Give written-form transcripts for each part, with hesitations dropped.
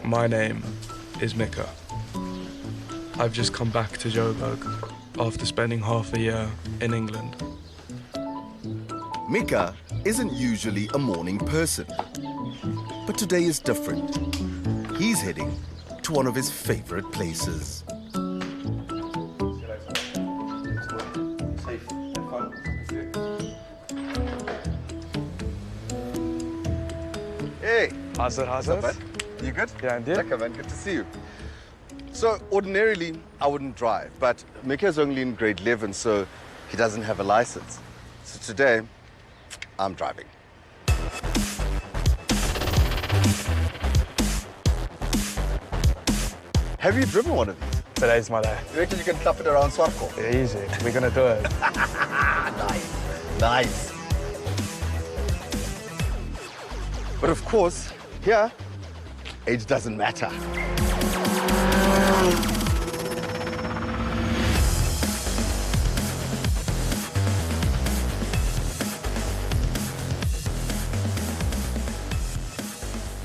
My name is Mika. I've just come back to Joburg after spending half a year in England. Mika isn't usually a morning person, but today is different. He's heading to one of his favorite places. Hey! How's it? You good? Yeah, indeed. Okay, man, good to see you. So, ordinarily, I wouldn't drive, but Mika's only in grade 11, so he doesn't have a license. So today, I'm driving. Have you driven one of these? Today's my day. You reckon you can clap it around 𝗧𝗵𝗶𝘀? Yeah, easy. We're gonna do it. Nice. But of course, here, age doesn't matter.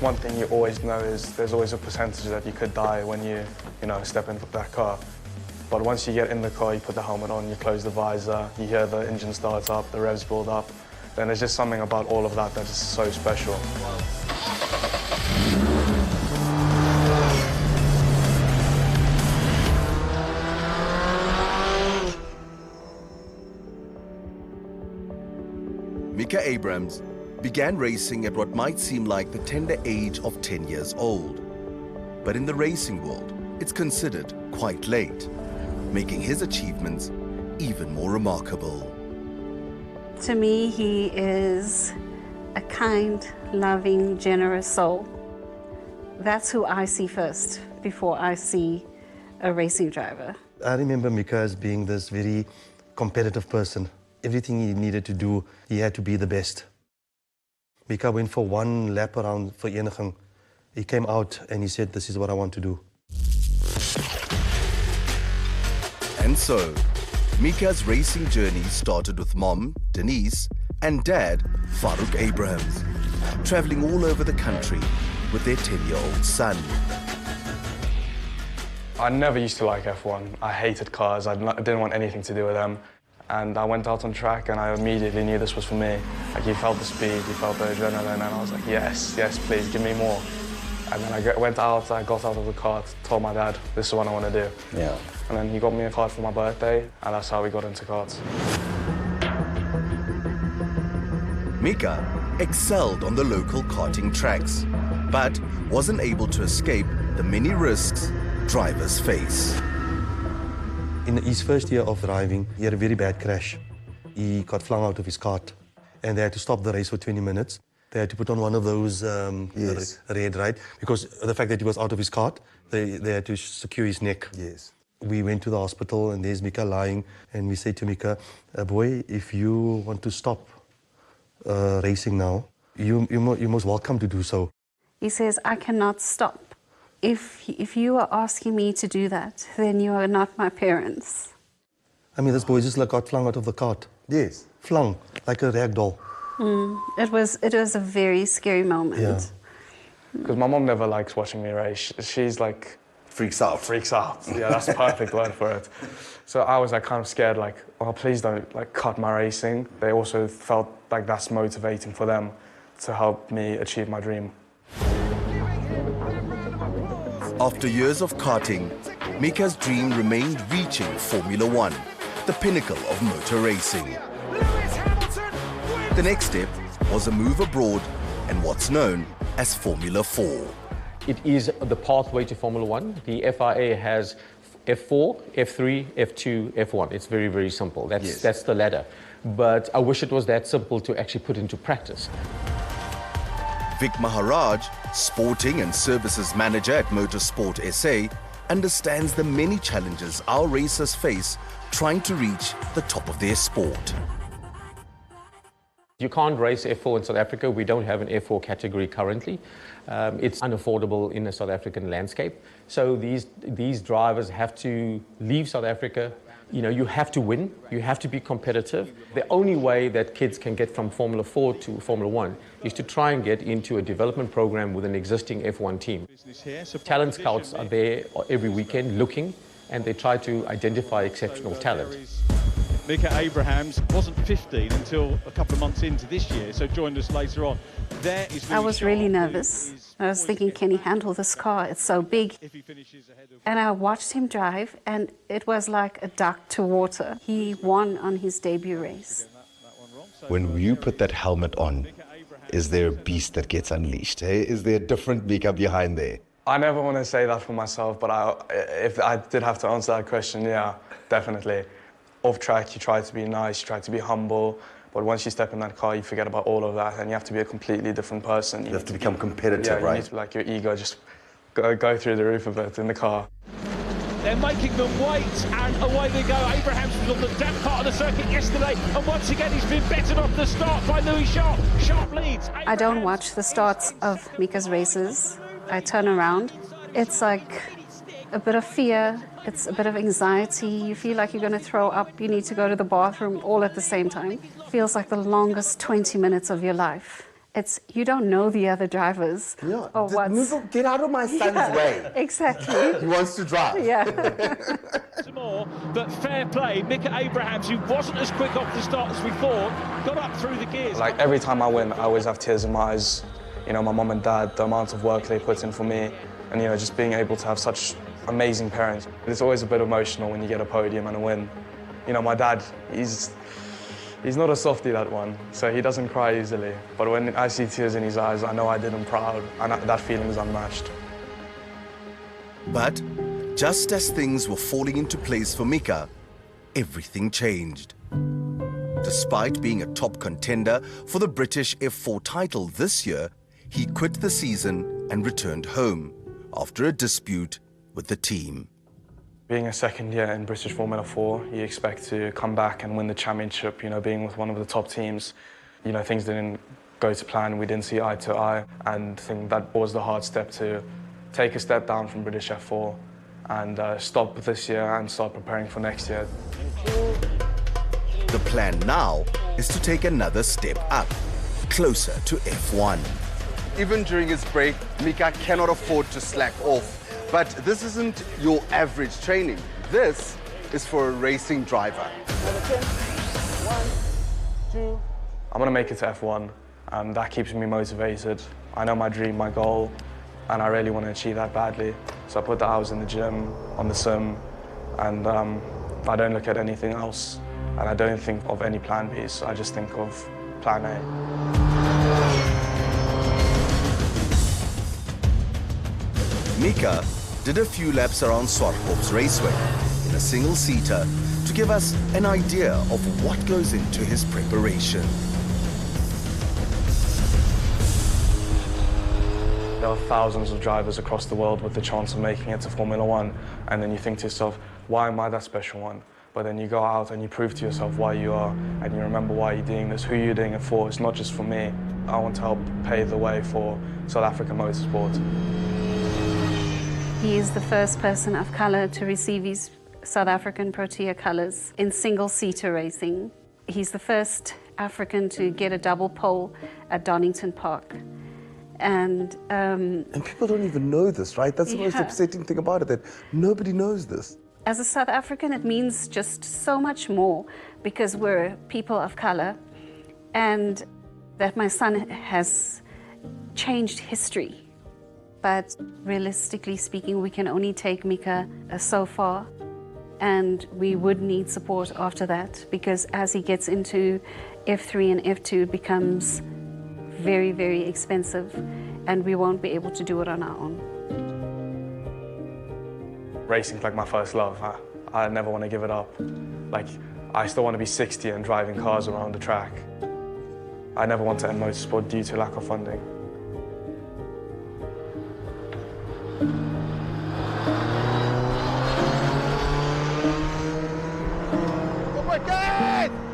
One thing you always know is there's always a percentage that you could die when you step into that car. But once you get in the car, you put the helmet on, you close the visor, you hear the engine start up, the revs build up, then there's just something about all of that that is so special. Mika Abrahams began racing at what might seem like the tender age of 10 years old. But in the racing world, it's considered quite late, making his achievements even more remarkable. To me, he is a kind, loving, generous soul. That's who I see first before I see a racing driver. I remember Mika as being this very competitive person. Everything he needed to do, he had to be the best. Mika went for one lap around Vereniging. He came out and he said, "This is what I want to do." And so, Mika's racing journey started with mom, Denise, and dad, Farouk Abrahams, traveling all over the country with their 10-year-old son. I never used to like F1. I hated cars. I didn't want anything to do with them. And I went out on track and I immediately knew this was for me. Like, you felt the speed, you felt the adrenaline, and I was like, yes, yes, please, give me more. And then I went out, I got out of the car, told my dad, this is what I want to do. Yeah. And then he got me a card for my birthday, and that's how we got into karts. Mika excelled on the local karting tracks, but wasn't able to escape the many risks drivers face. In his first year of driving, he had a very bad crash. He got flung out of his kart, and they had to stop the race for 20 minutes. They had to put on one of those red, right? Because of the fact that he was out of his kart, they had to secure his neck. Yes. We went to the hospital, and there's Mika lying, and we say to Mika, "Boy, if you want to stop racing now, you're most welcome to do so." He says, "I cannot stop. If you are asking me to do that, then you are not my parents." I mean, this boy just got flung out of the cart. Yes. Flung, like a rag doll. It was a very scary moment. Yeah. Because my mom never likes watching me race. She's like... Freaks out. Freaks out. Yeah, that's the perfect word for it. So I was like kind of scared, like, oh, please don't like cut my racing. They also felt like that's motivating for them to help me achieve my dream. After years of karting, Mika's dream remained reaching Formula One, the pinnacle of motor racing. The next step was a move abroad and what's known as Formula 4. It is the pathway to Formula One. The FIA has F4, F3, F2, F1. It's very, very simple. That's the ladder. But I wish it was that simple to actually put into practice. Vic Maharaj, Sporting and Services Manager at Motorsport SA, understands the many challenges our racers face trying to reach the top of their sport. You can't race F4 in South Africa. We don't have an F4 category currently. It's unaffordable in the South African landscape. So these drivers have to leave South Africa, You know, you have to win, you have to be competitive. The only way that kids can get from Formula 4 to Formula 1 is to try and get into a development program with an existing F1 team. Talent scouts are there every weekend looking, and they try to identify exceptional talent. Mika Abrahams wasn't 15 until a couple of months into this year, so joined us later on. I was really nervous. I was thinking, can he handle this car? It's so big. And I watched him drive, and it was like a duck to water. He won on his debut race. When you put that helmet on, is there a beast that gets unleashed? Hey? Is there a different Mika behind there? I never want to say that for myself, but if I did have to answer that question, yeah, definitely. Off track, you try to be nice, you try to be humble, but once you step in that car, you forget about all of that, and you have to be a completely different person. You have to become competitive, yeah, right? You need to, like, your ego just go through the roof of it in the car. They're making them wait, and away they go. Abrahams was on the damp part of the circuit yesterday, and once again he's been bettered off the start by Louis Sharp. Sharp leads. I don't watch the starts of Mika's races. I turn around. It's like a bit of fear, it's a bit of anxiety. You feel like you're going to throw up. You need to go to the bathroom all at the same time. Feels like the longest 20 minutes of your life. You don't know the other drivers. Yeah, get out of my son's way. Exactly. He wants to drive. Yeah. Some more, but fair play. Mika Abrahams, who wasn't as quick off the start as we thought, got up through the gears. Like, every time I win, I always have tears in my eyes. You know, my mum and dad, the amount of work they put in for me, and, you know, just being able to have such amazing parents. It's always a bit emotional when you get a podium and a win. You know, my dad, he's not a softie, that one, so he doesn't cry easily. But when I see tears in his eyes, I know I did him proud, and that feeling is unmatched. But just as things were falling into place for Mika, everything changed. Despite being a top contender for the British F4 title this year, he quit the season and returned home after a dispute with the team. Being a second year in British Formula 4, you expect to come back and win the championship, you know, being with one of the top teams. You know, things didn't go to plan, we didn't see eye to eye, and I think that was the hard step, to take a step down from British F4 and stop this year and start preparing for next year. The plan now is to take another step up, closer to F1. Even during his break, Mika cannot afford to slack off. But this isn't your average training. This is for a racing driver. I'm going to make it to F1, and that keeps me motivated. I know my dream, my goal, and I really want to achieve that badly. So I put the hours in the gym, on the sim, and I don't look at anything else. And I don't think of any plan Bs, I just think of plan A. Mika did a few laps around 𝗀𝗵𝗀𝗀𝗀 Raceway in a single-seater to give us an idea of what goes into his preparation. There are thousands of drivers across the world with the chance of making it to Formula 1, and then you think to yourself, why am I that special one? But then you go out and you prove to yourself why you are, and you remember why you're doing this, who you're doing it for. It's not just for me. I want to help pave the way for South African motorsport. He is the first person of colour to receive his South African Protea colours in single-seater racing. He's the first African to get a double pole at Donington Park. And people don't even know this, right? That's the most upsetting thing about it, that nobody knows this. As a South African, it means just so much more, because we're people of colour, and that my son has changed history. But realistically speaking, we can only take Mika so far, and we would need support after that, because as he gets into F3 and F2, it becomes very, very expensive, and we won't be able to do it on our own. Racing's like my first love. I never want to give it up. Like, I still want to be 60 and driving cars around the track. I never want to end motorsport due to lack of funding.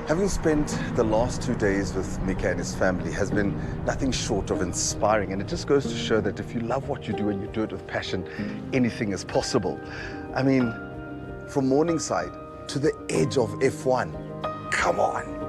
Having spent the last 2 days with Mika and his family has been nothing short of inspiring, and it just goes to show that if you love what you do and you do it with passion, anything is possible. I mean, from Morningside, to the edge of F1. Come on.